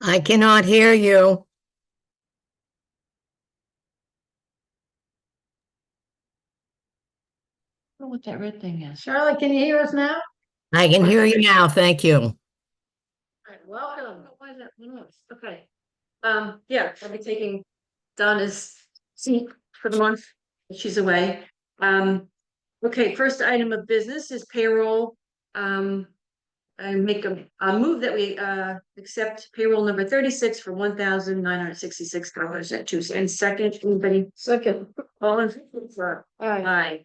I cannot hear you. Know what that red thing is. Charlotte, can you hear us now? I can hear you now. Thank you. All right, welcome. Why is that one off? Okay. Yeah, I'll be taking Donna's seat for the month. She's away. Okay, first item of business is payroll. I make a move that we accept payroll number 36 for $1,966.02. Second, anybody? Second. All in favor? Aye.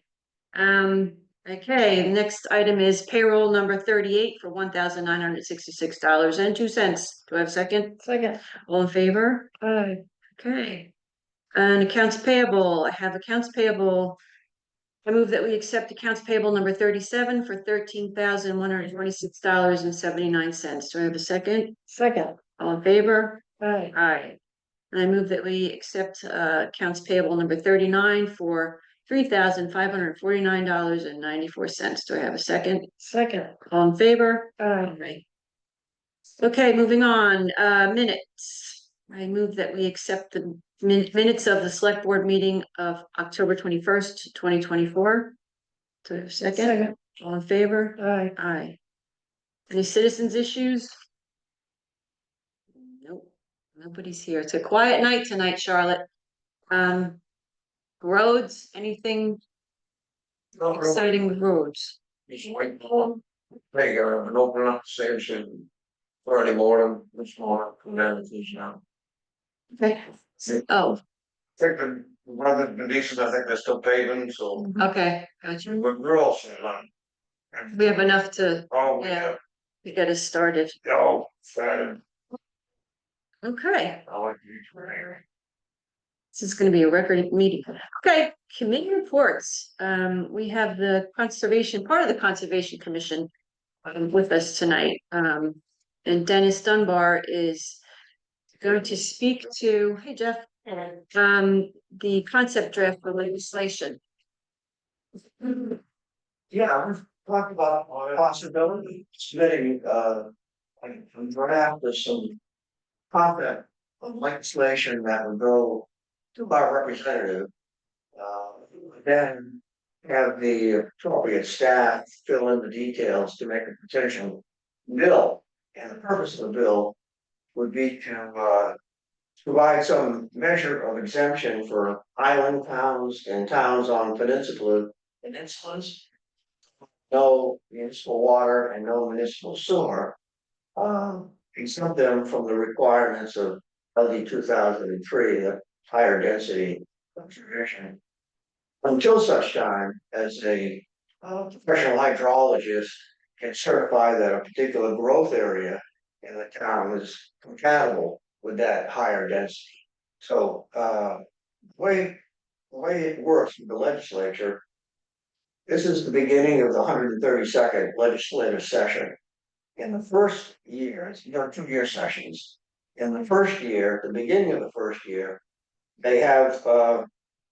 Aye. Okay, the next item is payroll number 38 for $1,966.02. Do I have a second? Second. All in favor? Aye. Okay. And accounts payable, I have accounts payable. I move that we accept accounts payable number 37 for $13,126.79. Do I have a second? Second. All in favor? Aye. Aye. And I move that we accept accounts payable number 39 for $3,549.94. Do I have a second? Second. All in favor? Aye. Right. Okay, moving on, minutes. I move that we accept the minutes of the select board meeting of October 21st, 2024. Do I have a second? Second. All in favor? Aye. Aye. Any citizens issues? Nope, nobody's here. It's a quiet night tonight, Charlotte. Roads, anything Not really. exciting with roads? Just waiting for, they go and open up station Friday morning, this morning, and then it's now. Okay. Oh, Think the weather's been decent, I think they're still paving, so okay, gotcha. we're all set on. And- We have enough to Oh, yeah. get us started. Oh, Saturday, Okay, I like to use prayer. this is gonna be a record meeting. Okay, committee reports. We have the conservation, part of the Conservation Commission with us tonight. And Dennis Dunbar is going to speak to, hey Jeff, the concept draft for legislation. Yeah, we've talked about possibility of submitting a draft of some concept of legislation that would go to our representative. Then have the appropriate staff fill in the details to make a potential bill. And the purpose of the bill would be to provide some measure of exemption for island towns and towns on peninsulas. No municipal water and no municipal sewer. Exempt them from the requirements of LD 2003, the higher density conservation. Until such time as a professional hydrologist can certify that a particular growth area in the town is compatible with that higher density. So the way it works with the legislature, this is the beginning of the 132nd legislative session. In the first year, there are 2-year sessions. In the first year, at the beginning of the first year, they have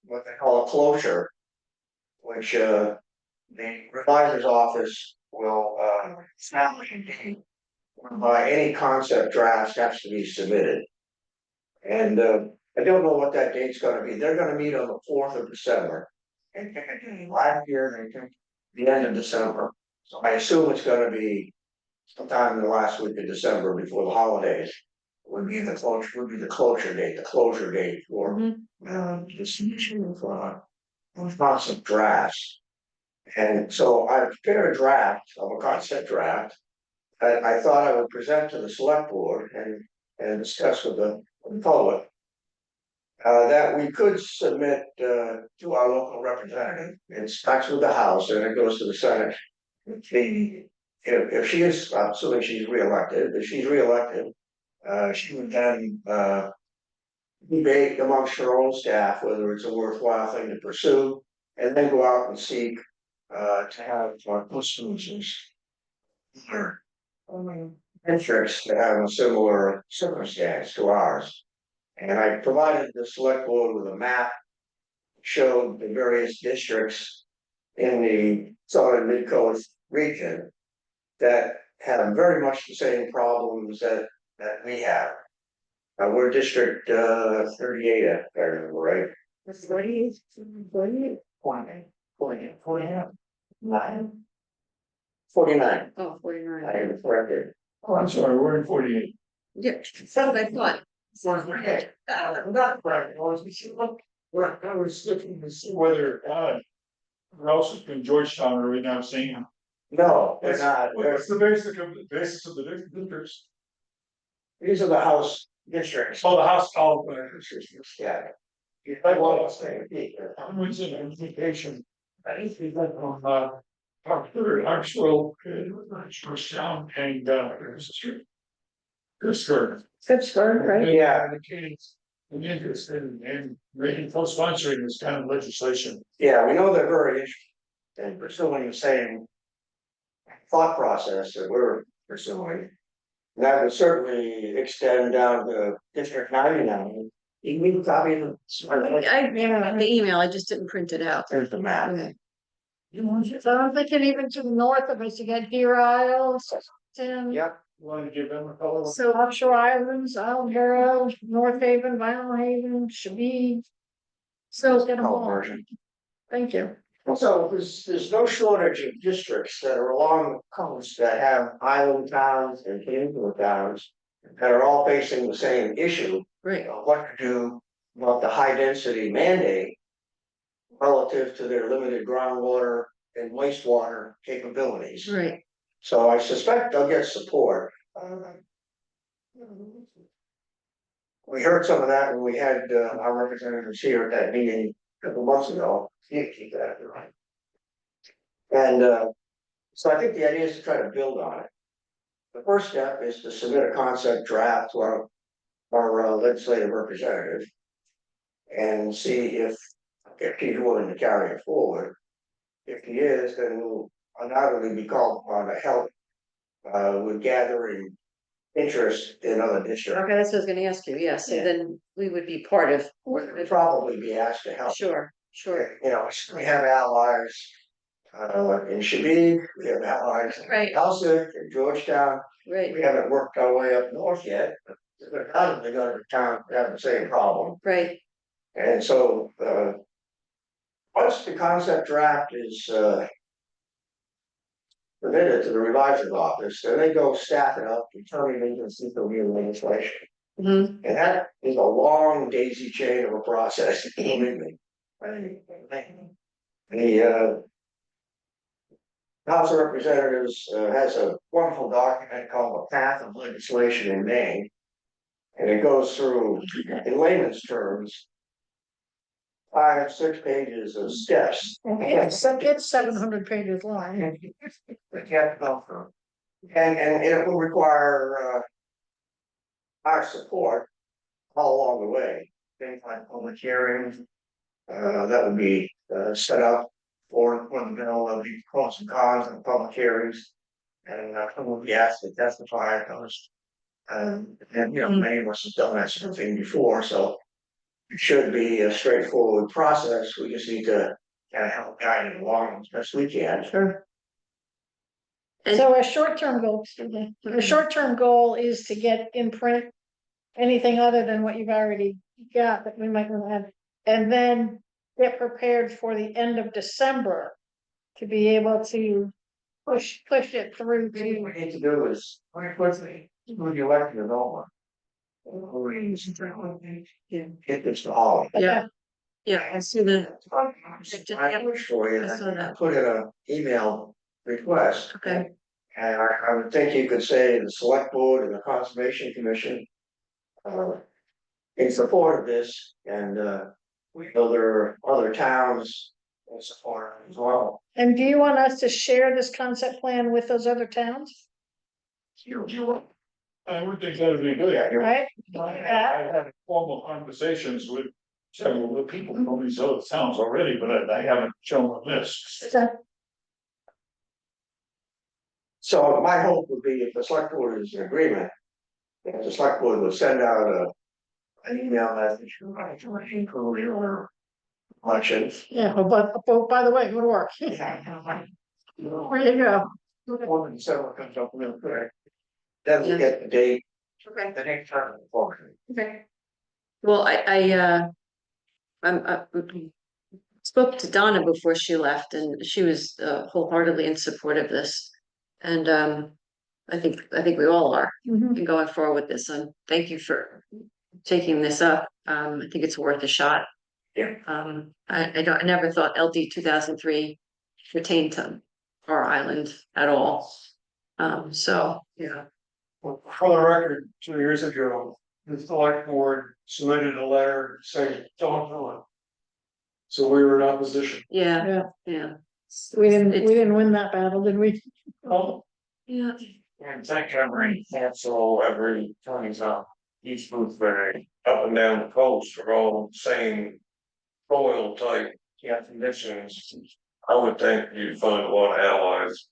what they call a closure, which the revisor's office will establish a date whereby any concept draft has to be submitted. And I don't know what that date's gonna be. They're gonna meet on the 4th of December. And last year, they took the end of December. So I assume it's gonna be sometime in the last week of December before the holidays. Would be the closure date for the submission of concept drafts. And so I prepared a draft of a concept draft that I thought I would present to the select board and discuss with the public. That we could submit to our local representative. It starts with the House and it goes to the Senate. If she is, assuming she's reelected, if she's reelected, she would then debate amongst her own staff whether it's a worthwhile thing to pursue, and then go out and seek to have customers or districts that have a similar circumstance to ours. And I provided the select board with a map, showed the various districts in the southern mid-coast region that have very much the same problems that we have. We're District 38, if I remember right. 48, 48? 49. Oh, 49. I am corrected. Oh, I'm sorry, we're in 48. Yeah, so I thought. Not right, I was looking to see whether, Rouse's in Georgetown are right now saying. No, they're not. What's the basis of the districts? These are the House districts. Oh, the House, Yeah. I was saying, I'm with an implication. I think we got on, Hartsville, Georgetown, and, Pittsburgh. Pittsburgh, right? Yeah. Indicating an interest in making co-sponsoring this kind of legislation. Yeah, we know they're very interested in pursuing the same thought process that we're pursuing. And that would certainly extend down to District 99. You can leave a copy of The email, I just didn't print it out. there's the map. Okay. So I'm thinking even to the north of us, you got Deer Isles, and Yep. Want to give them a color? so offshore islands, Isle Barrow, North Haven, Vinyl Haven, Shabby. So get them Color all. version. Thank you. So there's no shortage of districts that are along the coast that have island towns and peninsula towns that are all facing the same issue. Right, What to do about the high density mandate relative to their limited groundwater and wastewater capabilities. right. So I suspect they'll get support. We heard some of that when we had our representatives here at that meeting a couple months ago. Keep that right. And so I think the idea is to try to build on it. The first step is to submit a concept draft to our legislative representative and see if he's willing to carry it forward. If he is, then we'll undoubtedly be called upon to help with gathering interest in other districts. Okay, that's what I was gonna ask you, yes, so Yeah. then we would be part of, We'll probably be asked to help. sure, sure. You know, we have allies in Shabib, we have allies in Right. Elsick and Georgetown. Right, We haven't worked our way up north yet, but they're probably going to town that have the same problem. right, And so once the concept draft is submitted to the revisor's office, then they go staff it up, determine agency for real legislation. mhm, And that is a long daisy chain of a process, believe me. The House of Representatives has a wonderful document called the Path of Legislation in Maine. And it goes through, in layman's terms, 5, 6 pages of steps. It's 700 pages long. That you have to go through. And it will require our support all along the way. Things like public hearings, that would be set up for the bill, there'll be pros and cons and public hearings. And we'll be asked to testify at those. And you know, many of us have done that sort of thing before, so it should be a straightforward process. We just need to kind of help guide it along as best we can. sure. And- So a short-term goal, a short-term goal is to get in print anything other than what you've already got that we might want to add. And then get prepared for the end of December to be able to push it through What to. we need to do is, very quickly, move the election of Noma. Yeah. Get this to Holly. Yeah, yeah, I see the, I wish for you, I saw that. put in an email request. Okay. And I would think you could say the select board and the conservation commission. In support of this, and we know there are other towns in support of it as well. And do you want us to share this concept plan with those other towns, I would think that would be good. right? I had formal conversations with several of the people from these other towns already, but I haven't shown a list. So my hope would be if the select board is in agreement, if the select board would send out an email message for your elections. Yeah, but by the way, go to work. There you go. One in December comes up real quick. Then we get the date Okay. the next time. Forward. Okay. Well, I'm, spoke to Donna before she left and she was wholeheartedly in support of this. And, I think we all are Mhm. in going forward with this. And thank you for taking this up. I think it's worth a shot. Yeah. I never thought LD 2003 pertained to our island at all. So, yeah. Well, for the record, 2 years ago, the select board submitted a letter saying, don't do it. So we were in opposition. Yeah, Yeah, yeah. we didn't win that battle, did we? Oh, Yeah, and thank every council, every county's up, East Boothbury, up and down the coast are all saying soil type conditions. I would think you'd find a lot of allies.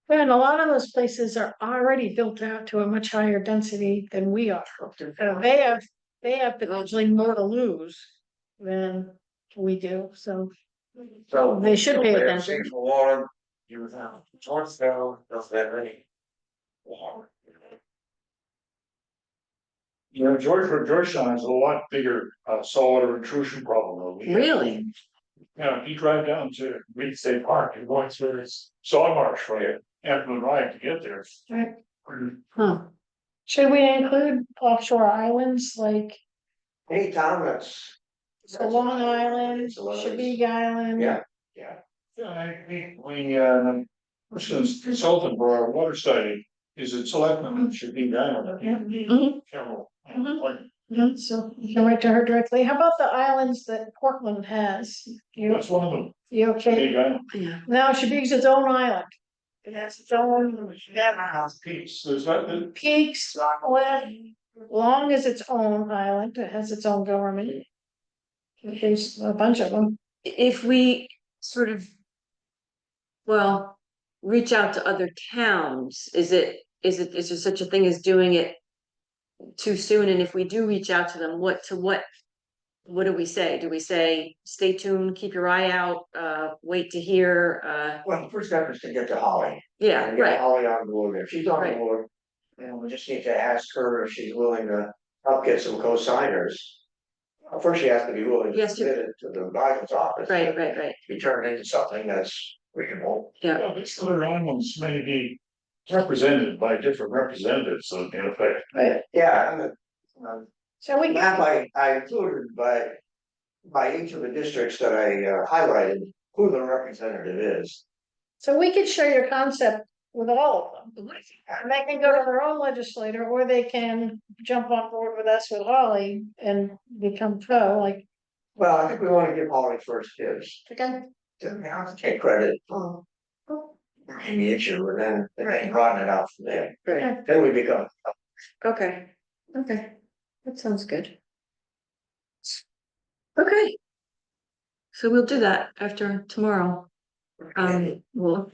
And a lot of those places are already built out to a much higher density than we are. They have potentially more to lose than we do, so. So. They should pay They have attention. seen for water, you would have, Georgetown doesn't have any. Water. Georgetown has a lot bigger saltwater intrusion problem than we have. really? Yeah, you drive down to Reed State Park, you're going through this sod marsh for you, Hampton Ride to get there. Right. Huh. Should we include offshore islands like Any town that's. Long Island, Shabig Island? Yeah, Yeah, I think person's consultant for our water study is it selectman, it should be down. Mhm. Carol. Mhm. So you can write to her directly. How about the islands that Portland has? That's one of them, You okay? big island. Yeah. Now Shabig's its own island. It has its own Peace, there's not the. peaks, long as its own island, it has its own government. There's a bunch of them. If we sort of, well, reach out to other towns, is there such a thing as doing it too soon? And if we do reach out to them, what do we say? Do we say, stay tuned, keep your eye out, wait to hear, well, the first step is to get to Holly. yeah, And get right, Holly on board, if she's on Right. board, and we just need to ask her if she's willing to help get some co-signers. First, she has to be willing to Yes, she- submit it to the Biden's office. right, Be turned into something that's reasonable. yeah, Yeah, these other islands may be represented by different representatives, so in effect. Yeah, and So we the map I included by each of the districts that I highlighted, who the representative is. could share your concept with all of them. And they can go to their own legislator, or they can jump on board with us with Holly and become pro, like, Well, I think we want to give Holly first dibs. okay. To take credit. Any issue, and then broaden it out from there. right, Then we become. okay, that sounds good. Okay. So we'll do that after tomorrow. We'll,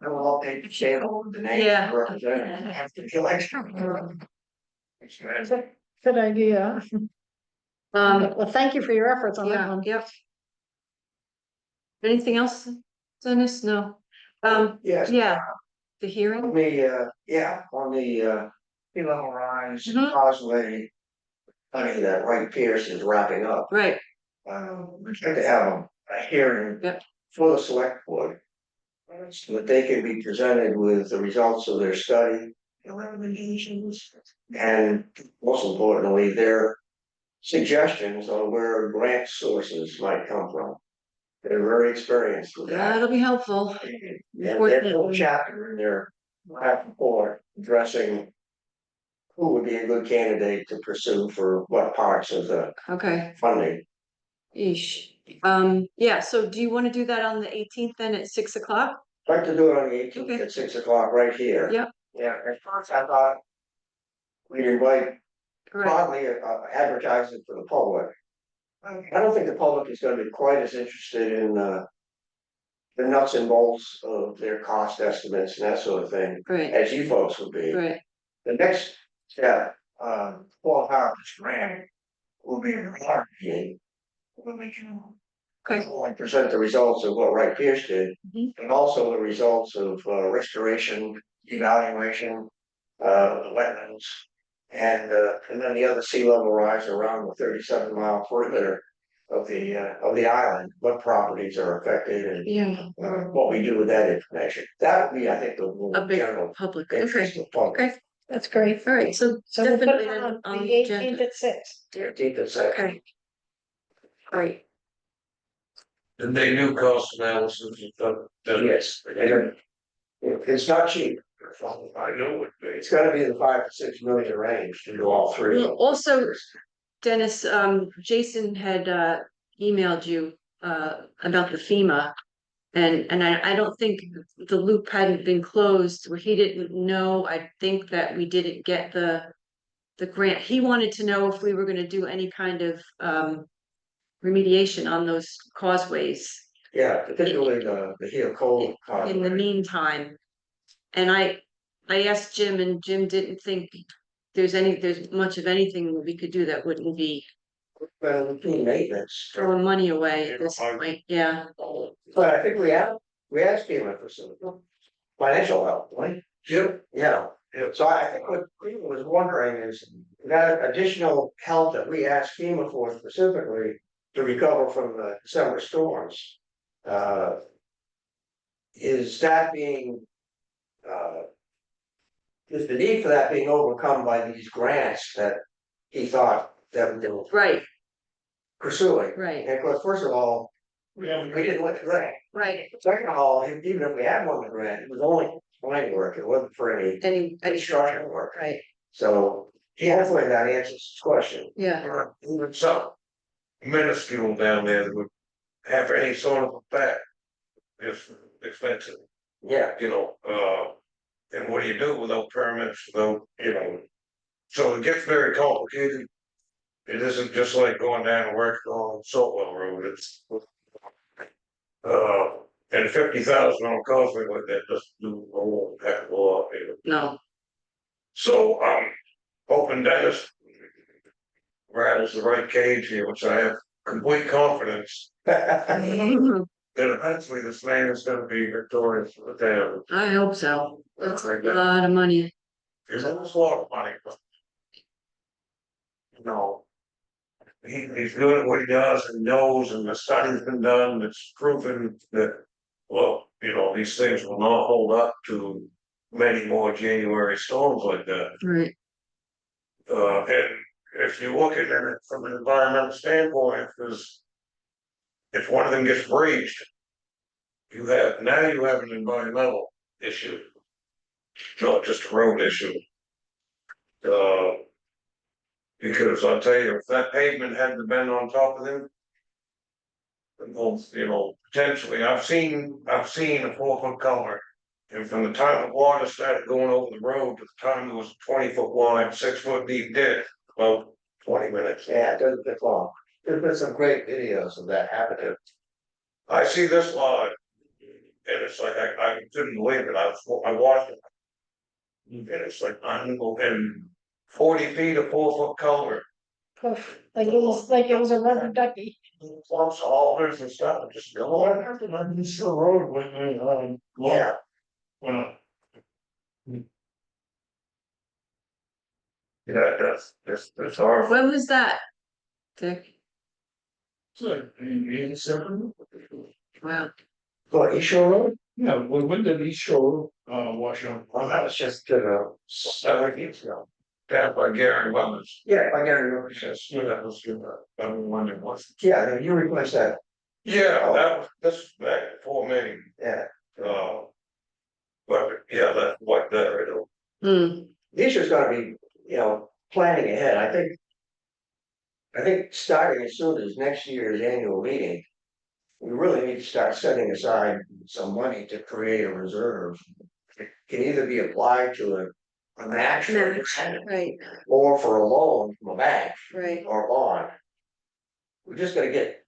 I will update the channel with the name Yeah. of the representative after the election. Good idea. Well, thank you for your efforts on that yeah, one. yep. Anything else, Dennis? No, Yes. yeah, the hearing, On the, on the, sea level rise, Mhm. causeway. Honey, that Wright Pierce is wrapping up. right, We're trying to have a hearing. Yep. For the select board. So that they can be presented with the results of their study. And recommendations. And most importantly, their suggestions on where grant sources might come from. They're very experienced with that. that'll be helpful, And there's a whole chapter in their draft report addressing. Who would be a good candidate to pursue for what parts of the okay, funding? yeesh. Yeah, so do you wanna do that on the 18th then at 6 o'clock? I'd like to do it on the 18th Okay. at 6 o'clock right here. Yep. Yeah, at first I thought. We'd invite Correct, broadly advertising for the public. I don't think the public is gonna be quite as interested in the nuts and bolts of their cost estimates and that sort of thing right, as you folks would be. right, The next step, Paul Harper's grant will be a large meeting. When we can. Okay. Like present the results of what Wright Pierce did, Mhm. and also the results of restoration, evaluation. wetlands. And then the other sea level rise around the 37-mile perimeter of the island, what properties are affected and Yeah, what we do with that information. That would be, I think, the more a big general public, interest okay, of public. okay, That's great. all right, so So we'll put definitely it then on on the the 18th agenda. at 6. 13th and 2nd. Okay. Great, And they do cost analysis and stuff. Yes, it's not cheap. I know it, It's gotta be in the 5 to 6 million range to do all three. well, also, Dennis, Jason had emailed you about the FEMA. And I don't think the loop hadn't been closed, where he didn't know, I think that we didn't get the grant. He wanted to know if we were gonna do any kind of remediation on those causeways Yeah, particularly the Heel Cole. in the meantime. And I asked Jim, and Jim didn't think there's much of anything that we could do that wouldn't be Routine maintenance. throwing money away at this point, yeah. But I think we asked FEMA for some financial help, right? Yep. Yeah, so I think what FEMA was wondering is that additional help that we asked FEMA for specifically to recover from the December storms. Is that being, is the need for that being overcome by these grants that he thought that they were Right, pursuing? right, And of course, first of all, we didn't win the grant. right. Second of all, even if we had won the grant, it was only planning work, it wasn't for any Any, construction work. right, So, hopefully that answers his question. yeah, Even some minuscule down there that would have any sort of effect. Is expensive, Yeah, and what do you do without permits, without, so it gets very complicated. It isn't just like going down and working on Saltwell Road, it's. And 50,000 on a causeway like that doesn't do a whole heck of a lot, no, So, hoping Dennis rattles the right cage here, which I have complete confidence that eventually this man is gonna be victorious for the town. I hope so. That's a lot of money. There's almost a lot of money, but. He's good at what he does and knows, and the study's been done, it's proven that, well, these things will not hold up to many more January storms like that. Right, And if you look at it from an environmental standpoint, because if one of them gets breached, you have an environmental issue, not just a road issue. Because I'll tell you, if that pavement hadn't been on top of them. Potentially, I've seen a 4-foot culvert. And from the time the water started going over the road to the time it was a 20-foot wide, 6-foot deep ditch, about 20 minutes. yeah, it doesn't take long. There's been some great videos of that happening. I see this lot. And it's like, I couldn't believe it, I watched it. And it's like, and 40 feet of 4-foot culvert. Poof, like it was a rubber ducky. Clumps of alders and stuff, and just go on. This the road with Yeah. Well. Yeah, that's horrible. when was that? Dick, So, in 87? wow, Well, East Shore Road? Yeah, when did East Shore, wash up? Well, that was just, 7 years ago. Down by Gary Wellens. Yeah, I gotta remember. Yes, yeah, that was good, I mean, when it was. Yeah, you replaced that, Yeah, this back before me, yeah. but yeah, that, like that, right over. The issue's gotta be, planning ahead, I think starting as soon as next year's annual meeting. We really need to start setting aside some money to create a reserve. It can either be applied to a match. right, Or for a loan from a bank right, or bond. We just gotta get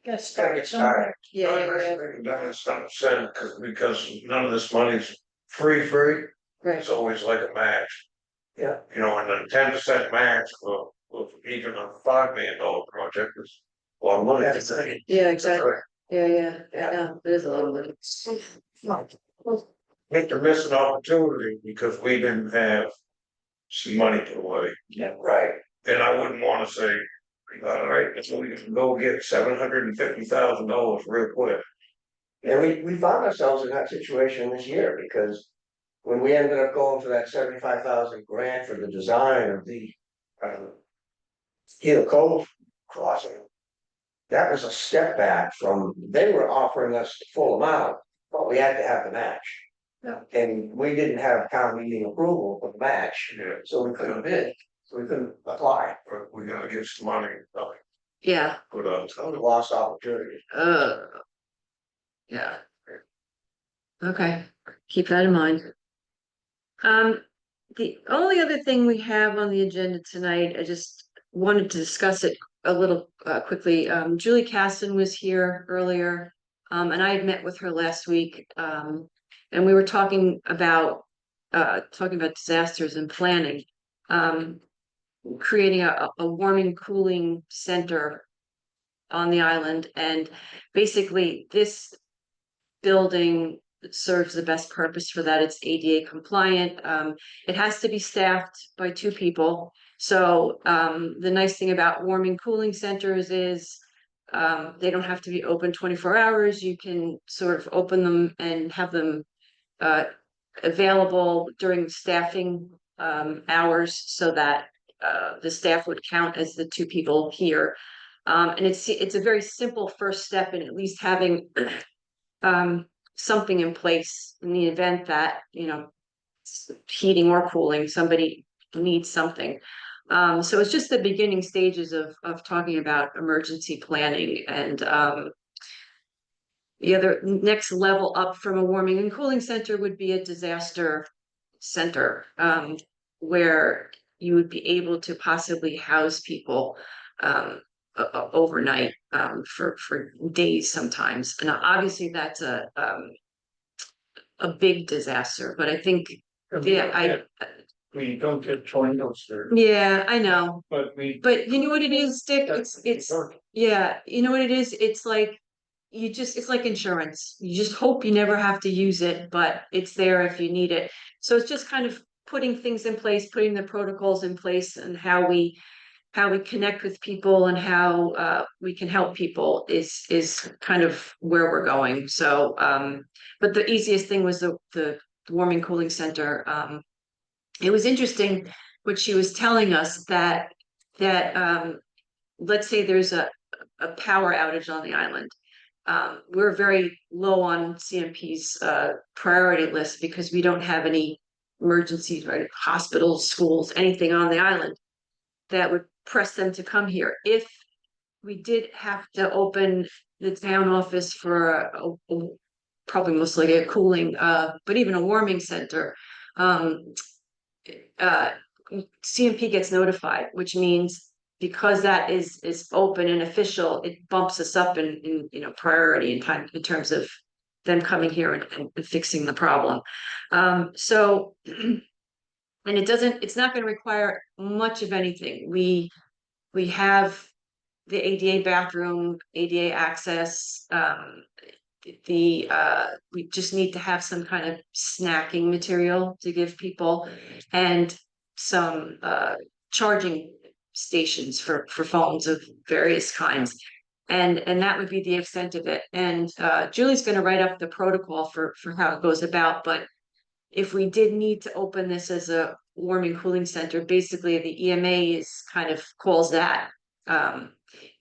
Gotta start started. somewhere. yeah, yeah, That is some sense, because none of this money's free, right, it's always like a match. Yeah. And then 10% match for even a $5 million project is a lot of money. That's it. yeah, exactly, yeah, yeah, it is a little bit. think they're missing opportunity because we didn't have some money put away. Yeah, right. And I wouldn't wanna say, all right, so we can go get $750,000 real quick. And we found ourselves in that situation this year because when we ended up going for that 75,000 grant for the design of the Gila Cove crossing, that was a step back from, they were offering us the full amount, but we had to have the match. Yeah. And we didn't have town meeting approval for the match, Yeah, so we couldn't bid, so we couldn't apply. but we gotta get some money, Yeah, put up. So we lost opportunity. yeah. Okay, keep that in mind. The only other thing we have on the agenda tonight, I just wanted to discuss it a little quickly. Julie Caston was here earlier. And I had met with her last week. And we were talking about disasters and planning. Creating a warming, cooling center on the island, and basically this building serves the best purpose for that. It's ADA compliant. It has to be staffed by 2 people. So the nice thing about warming cooling centers is they don't have to be open 24 hours. You can sort of open them and have them available during staffing hours so that the staff would count as the 2 people here. And it's a very simple first step in at least having something in place in the event that, heating or cooling, somebody needs something. So it's just the beginning stages of talking about emergency planning, and the other next level up from a warming and cooling center would be a disaster center, where you would be able to possibly house people overnight, for days sometimes. And obviously that's a big disaster, but I think, We don't get tornadoes there, yeah, I know. but But you know what it is, Dick? It's, yeah, you know what it is? It's like, it's like insurance. You just hope you never have to use it, but it's there if you need it. So it's just kind of putting things in place, putting the protocols in place, and how we connect with people and how we can help people is kind of where we're going. So but the easiest thing was the warming cooling center. It was interesting what she was telling us, that let's say there's a power outage on the island. We're very low on CMP's priority list because we don't have any emergencies, right? Hospitals, schools, anything on the island that would press them to come here. If we did have to open the town office for probably most likely a cooling, but even a warming center, CMP gets notified, which means because that is open and official, it bumps us up in priority in time in terms of them coming here and fixing the problem. So and it's not going to require much of anything. We have the ADA bathroom, ADA access. We just need to have some kind of snacking material to give people, and some charging stations for phones of various kinds. And that would be the extent of it. And Julie's going to write up the protocol for how it goes about. But if we did need to open this as a warming cooling center, basically the EMA kind of calls that.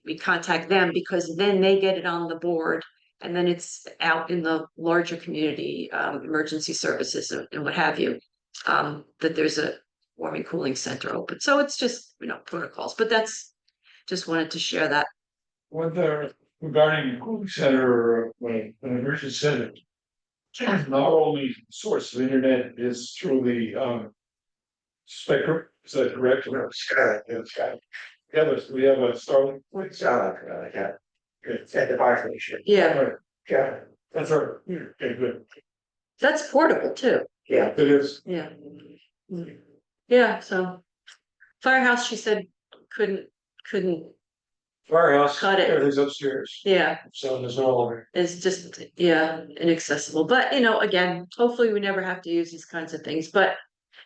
We contact them because then they get it on the board, and then it's out in the larger community, emergency services and what have you, that there's a warming cooling center open. So it's just, protocols, but just wanted to share that. Regarding the cooling center, an emergency center, not only source of internet is through the spectrum, is that correct? Sky. Yeah, we have a Starlink. Yeah. It's at the fire station. Yeah, Yeah, That's right. Okay, good. that's portable too. yeah. It is. Yeah. Yeah, so Firehouse, she said, couldn't Firehouse, Cut it. everything's upstairs, Yeah, so there's no elevator. it's just, yeah, inaccessible, but again, hopefully we never have to use these kinds of things, but.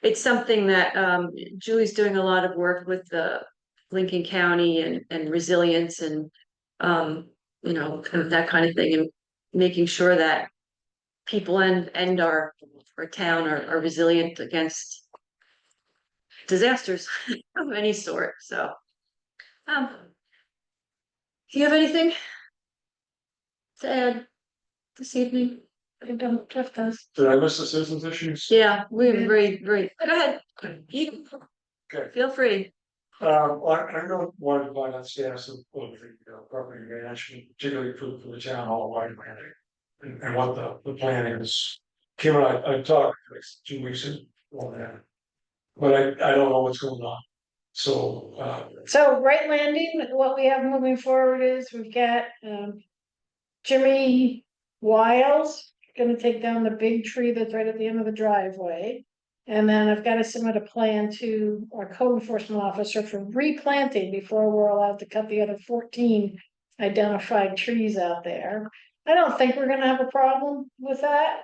It's something that Julie's doing a lot of work with the Lincoln County and resilience and. Kind of that kind of thing, and making sure that. People and our town are resilient against. Disasters of any sort, so. Um. Do you have anything? To add this evening? I don't, Jeff does. Did I miss the citizens issues? Yeah, we're very, go ahead. You, Okay. feel free. I know one of the finance staff of the property management, particularly for the town hall wide planning. And what the plan is. Kim and I talked like 2 weeks ago on that. But I don't know what's going on. So, So Right Landing, what we have moving forward is we've got, Jimmy Wiles gonna take down the big tree that's right at the end of the driveway. And then I've got to submit a plan to our code enforcement officer for replanting before we're allowed to cut the other 14 identified trees out there. I don't think we're gonna have a problem with that.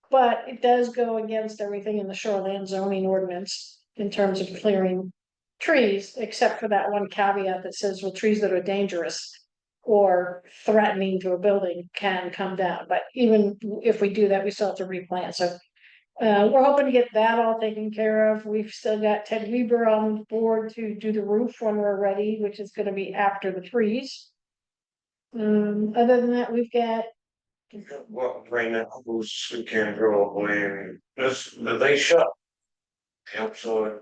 But it does go against everything in the shoreline zoning ordinance in terms of clearing trees, except for that one caveat that says, well, trees that are dangerous or threatening to a building can come down. But even if we do that, we still have to replant. So we're hoping to get that all taken care of. We've still got Ted Weber on board to do the roof when we're ready, which is gonna be after the trees. Other than that, we've got, Well, right now, who's, we can't grow away, this, they shut. Yep, so,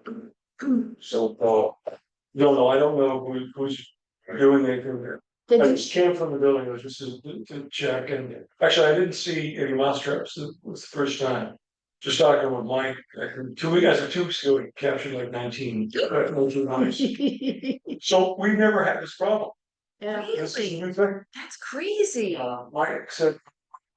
no, I don't know who's doing anything there. I Did you, just came from the building, it was just to check, and actually, I didn't see any mouse traps, it was the first time. Just talking with Mike, 2 weeks ago, he captured like 19 mice. So we've never had this problem. yeah, This is a really? new thing. That's crazy. Mike said,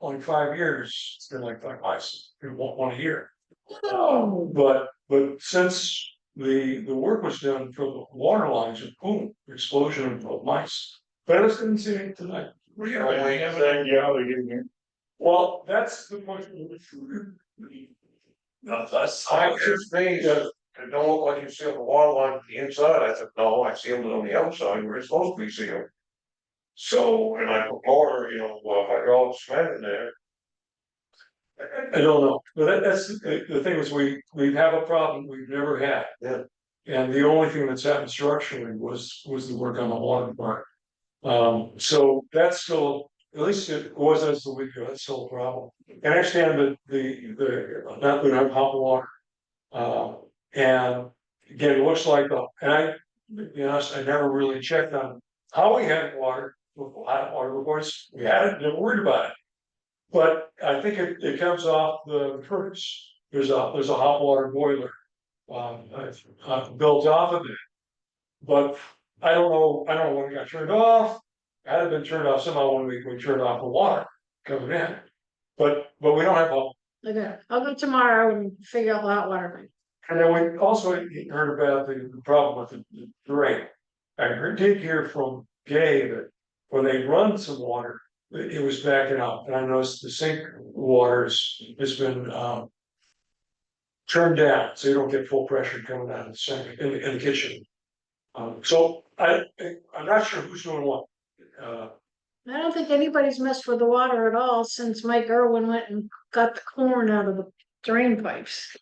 only 5 years, it's been like 5 mice, one a year. Whoa. But since the work was done for the water lines, and boom, explosion of mice. But I just didn't see it tonight. Really? Yeah, they're getting here. Well, that's the question. no, I was just amazed, it don't look like you sealed the water line at the inside, I said, no, I sealed it on the outside where it's supposed to be sealed. So, and I put water, hydraulic cement in there. I don't know, but that's the thing is we have a problem we've never had. Yeah. And the only thing that's happened structurally was the work on the water part. So that's still, at least it was as the week ago, that's still a problem. And I understand that not that I'm hot water. And again, it looks like, and I, to be honest, I never really checked on how we had water, hot water reports, we had it, never worried about it. But I think it comes off the furnace, there's a hot water boiler, built off of it. But I don't know when it got turned off, it had been turned off somehow when we turned off the water coming in. But we don't have hot. okay, I'll go tomorrow and figure out the hot water thing. And then we also heard about the problem with the drain. I did hear from Gay that when they run some water, it was backing up, and I noticed the sink waters has been turned down, so you don't get full pressure coming out of the sink in the kitchen. So I'm not sure who's doing what. I don't think anybody's messed with the water at all since Mike Irwin went and got the corn out of the drain pipes.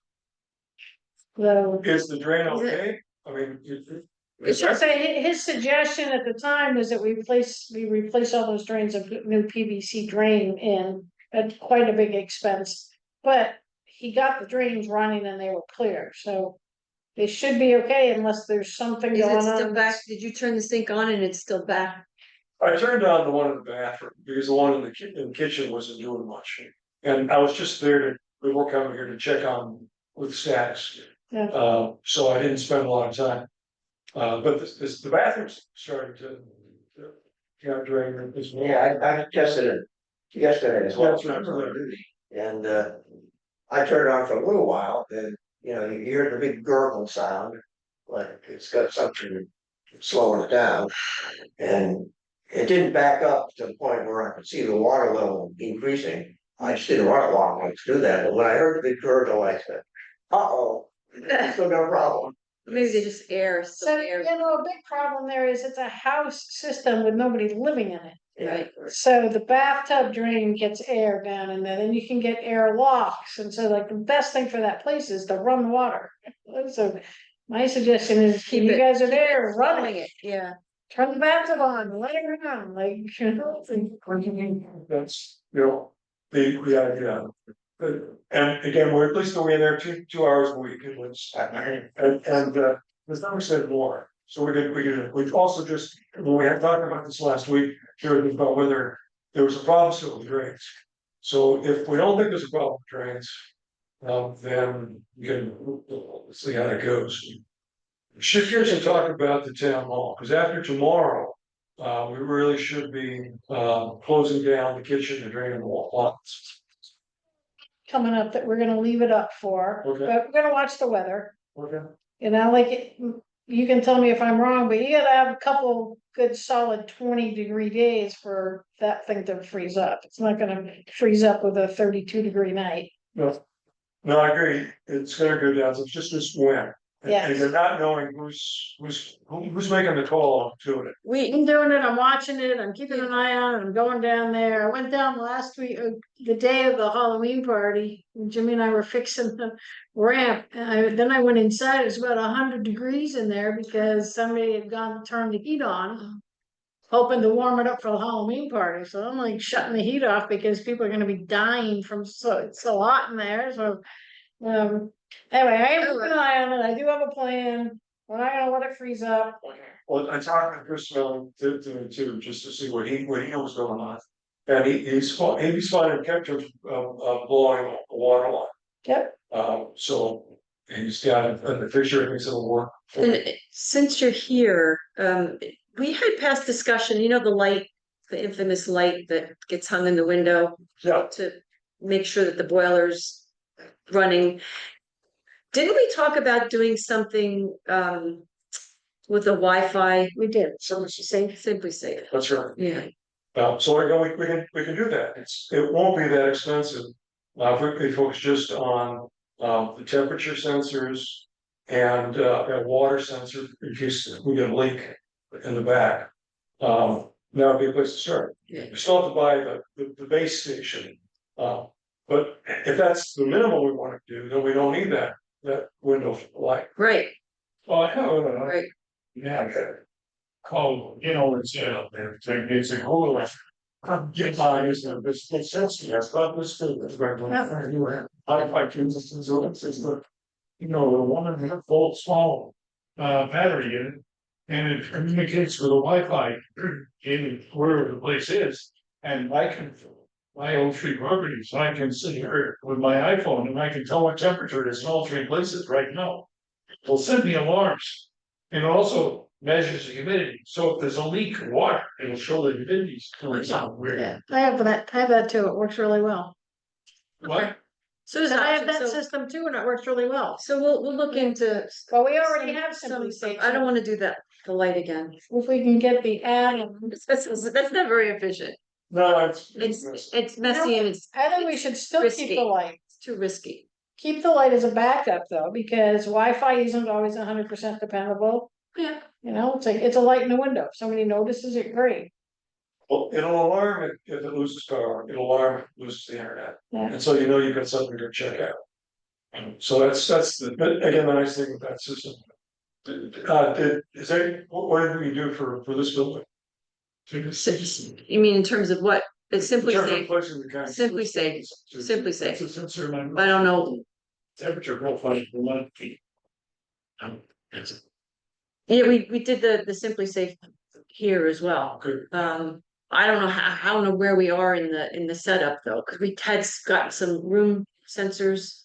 So, Is the drain Is it- okay? I mean, It's so his suggestion at the time was that we replace all those drains of new PVC drain in at quite a big expense. But he got the drains running and they were clear, so they should be okay unless there's something Is it going still on. back? Did you turn the sink on and it's still back? I turned on the one in the bathroom because the one in the kitchen wasn't doing much. And I was just there before coming here to check on with status. Yeah. So I didn't spend a lot of time. But the bathroom's starting to drain as well. Yeah, I tested it yesterday as well. That's right. And I turned it on for a little while, then, you hear the big gurgle sound, like it's got something slowing it down. And it didn't back up to the point where I could see the water level increasing. I just didn't want it long enough to do that, but when I heard the big gurgle, I said, uh-oh, still got a problem. Maybe they just air, So, still you air, know, a big problem there is it's a house system with nobody living in it. right? So the bathtub drain gets air down in there, then you can get air locks, and so like the best thing for that place is to run water. So my suggestion is, Keep you it- guys are keep there, it run flowing it, Yeah, turn the bathtub on, let it run, like, you know. That's, you know, the idea. And again, we're at least we're in there 2 hours a week, at least. There's never said more, so we've also just, when we had talked about this last week, sure, about whether there was a problem still with drains. So if we don't think there's a problem with drains, then we can, let's see how that goes. Shift gears and talk about the town hall, because after tomorrow, we really should be, closing down the kitchen and draining the lots. Coming up that we're gonna leave it up for, Okay. but we're gonna watch the weather. Okay. You know, like, you can tell me if I'm wrong, but you gotta have a couple good solid 20-degree days for that thing to freeze up. It's not gonna freeze up with a 32-degree night. No, no, I agree, it's gonna go down, so it's just this when. Yes. And you're not knowing who's making the call to it. I'm doing it, I'm watching it, I'm keeping an eye on it, I'm going down there. I went down last week, the day of the Halloween party. Jimmy and I were fixing the ramp. Then I went inside, it was about 100 degrees in there because somebody had gone to turn the heat on, hoping to warm it up for the Halloween party. So I'm like shutting the heat off because people are gonna be dying from, so it's so hot in there, so. Anyway, I am keeping an eye on it, I do have a plan, we're not gonna let it freeze up. Well, I talked to Chris Mellon to just to see what he knows going on. And he's fine and kept him, blowing a water line. Yep, So he's got a fixture, I think it'll work. and since you're here, we had past discussion, you know, the light, the infamous light that gets hung in the window Yeah, to make sure that the boiler's running. Didn't we talk about doing something, with the Wi-Fi? we did. Simply Safe, that's right. yeah. So we can do that. It won't be that expensive. If we focus just on, the temperature sensors and, a water sensor in case we get a leak in the back. That would be a place to start. Yeah. We still have to buy the base station. But if that's the minimum we want to do, then we don't need that window light. Right, Oh, I know. right. Yeah. Called, it's a whole. Get by, this sense, yes, but this thing is going to. I choose this as the, the 1.5 volt small, battery in it. And it communicates with the Wi-Fi in wherever the place is, and I can. My own three properties, I can sit here with my iPhone and I can tell what temperature it is in all three places right now. It'll send me alarms. And it also measures the humidity, so if there's a leak in water, it'll show the humidity. So it's not weird. Yeah, I have that too, it works really well. What? So does And I have that so, system too, and it works really well. so we'll look into. Well, we already some- have Simply Safe. I don't wanna do that, the light again. If we can get the ad, That's not very efficient. No, It's messy and it's I think we should still keep Risky. the light. too risky. Keep the light as a backup though, because Wi-Fi isn't always 100% dependable. Yeah. You know, it's a light in the window. If somebody notices it, great. well, it'll alarm it if it loses power, it'll alarm if it loses the internet. Yeah. And so you've got something to check out. So that's but again, the nice thing with that system. What did we do for this building? You mean in terms of what? It's Simply In terms of Safe, placing the kind of- Simply Safe, Simply Safe. It's a sensor and I don't know. temperature profile for 1 feet. Yeah, we did the Simply Safe here as well. Good. I don't know I don't know where we are in the setup though, because we had gotten some room sensors,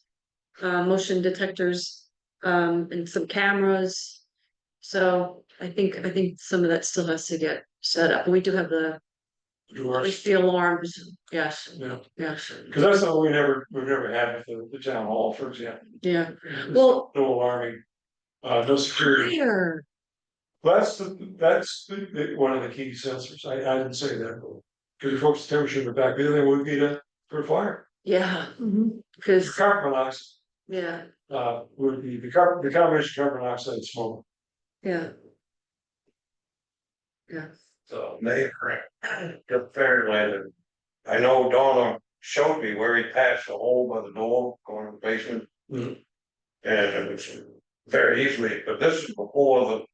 motion detectors, and some cameras. So I think some of that still has to get set up. We do have at least the alarms, yes, Yeah, yes, because that's something we've never had with the town hall, for example. yeah. Well, No alarming, no security. fire. One of the key sensors. I didn't say that. Because folks, temperature in the back, the other thing would be to put a fire. Yeah, Mhm. because, Carbon monoxide, yeah, would be the combination of carbon monoxide and smoke. yeah. Yeah, So they, the Fairland, I know Donna showed me where he passed the hole by the door going to the basement. Mhm. And it was very easily, but this is before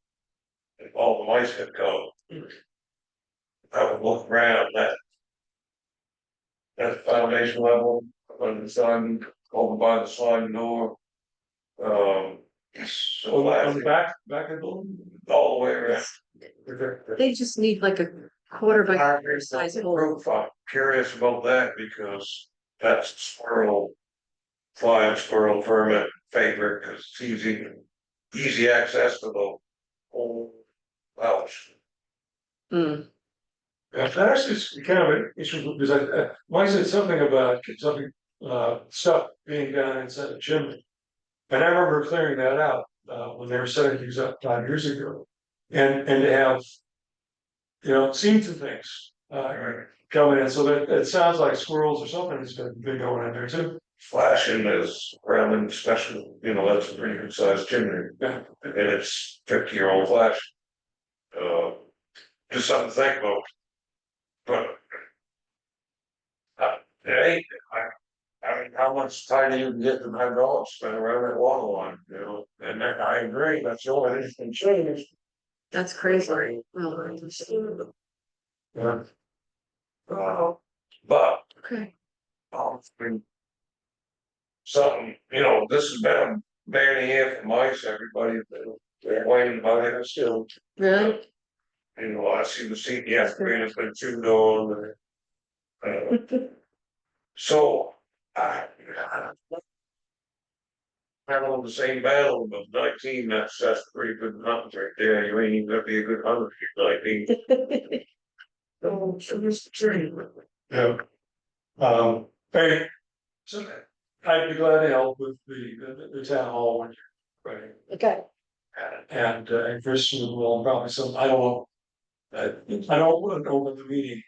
all the mice had come. I would look around that foundation level, on the sun, over by the sliding door. So On the back of the building? all the way around. they just need like a quarter by quarter size hole. Roof, I'm curious about that because that's squirrel. Flying squirrel permit favorite, cause it's easy access to the whole house. Hmm, Yeah, that's just kind of an issue, because Mike said something about something, stuff being done inside the chimney. And I remember clearing that out, when they were setting things up 5 years ago. And to have, seen some things, coming in, so that it sounds like squirrels or something has been going in there too. Flashing is Gremlin special, that's a pretty good sized chimney. Yeah. And it's 50-year-old flash. Just something to think about. But. Hey, I mean, how much time do you get to my dog spend around that water line, and I agree, that's the only thing that can change. that's crazy. Well, Yeah. But, okay, it's been something, this has been a bad year for mice, everybody, they're waiting about it still. really? I see the CPF green has been chewed on. So, I. Having the same battle, but 19, that's pretty good numbers right there, you ain't even gonna be a good hunter if you're 19. So just the tree. Yeah. Hey, so I'd be glad to help with the town hall when you're ready. Okay, And Christian will probably I don't know. I don't want to open the meeting,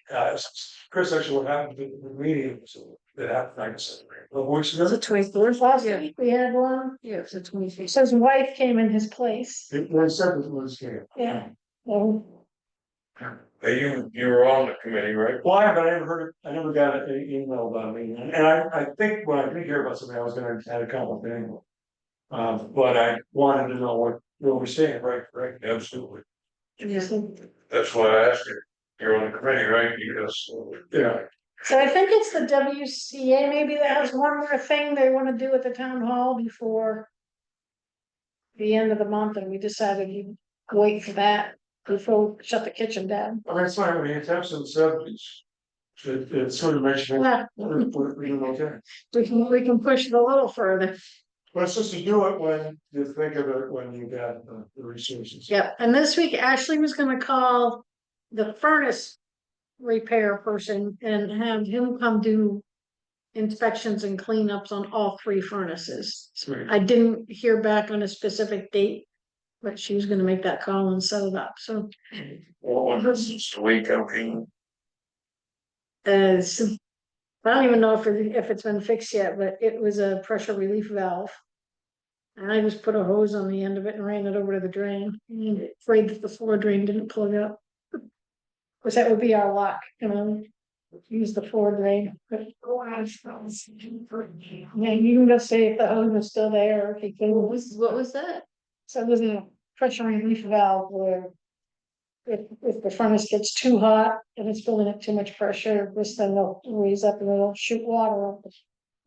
Chris, actually what happened to the meeting, so that happened, I guess, a weeks ago. Was it 24th? last Yeah, week we had one, yeah, it was the 24th. so his wife came in his place, It was said it was here. yeah. So, Hey, you were on the committee, right? Why, but I never got an email about me, and I think when I did hear about something, I was gonna have a comment anyway. But I wanted to know what we're saying, right, Absolutely, Yeah, that's why I asked you, you're on the committee, right, because. yeah. so I think it's the WCA maybe that has one more thing they wanna do at the town hall before. The end of the month, and we decided we'd wait for that before we shut the kitchen down. Well, that's fine, when you have some subjects. It sort of makes me. Yeah, We're doing okay. we can push it a little further. Well, it's just to do it when you think of it, when you got the resources. Yep, and this week Ashley was gonna call the furnace repair person and have him come do inspections and cleanups on all 3 furnaces. Sweet. I didn't hear back on a specific date, but she was gonna make that call and set it up, so. Well, this is the week, I mean, So I don't even know if it's been fixed yet, but it was a pressure relief valve. And I just put a hose on the end of it and ran it over to the drain, afraid that the floor drain didn't plug up. Cause that would be our luck, use the floor drain. Yeah, you can just see if the hose is still there, or if you can. what was that? So there's a pressure relief valve where. If the furnace gets too hot and it's building up too much pressure, this thing will raise up and it'll shoot water up.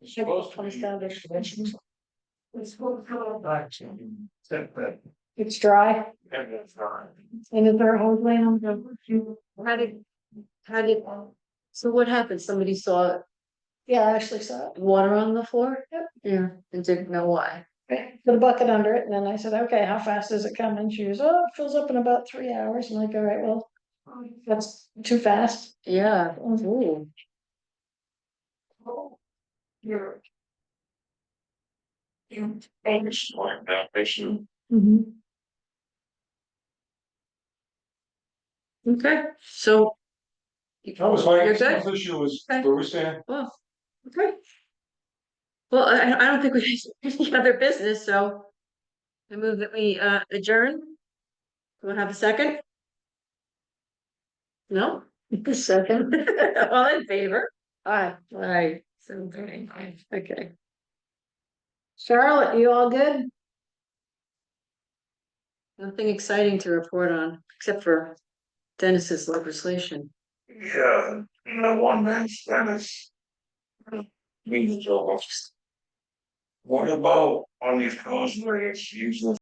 it's supposed to Comes be. down to- It's supposed to come back to you. It's dry, And it's fine. and is there a hose laying on the? How did, so what happened? Somebody saw Yeah, I actually saw it. water on the floor? Yep. Yeah, and didn't know why. Put a bucket under it, and then I said, okay, how fast does it come? And she goes, oh, it fills up in about 3 hours. I'm like, all right, well, that's too fast. Yeah, ooh, You're. Like that, they should. Mhm. Okay, so. That was my You're good? issue was Okay. where we stand. Well, okay. Well, I don't think we have any other business, so. I move that we adjourn. Do we have a second? No? Second. All in favor? Hi, Aye. So, okay. Charlotte, you all good? Nothing exciting to report on, except for Dennis's legislation. Yeah, one man's Dennis. Means almost. What about on these causeways using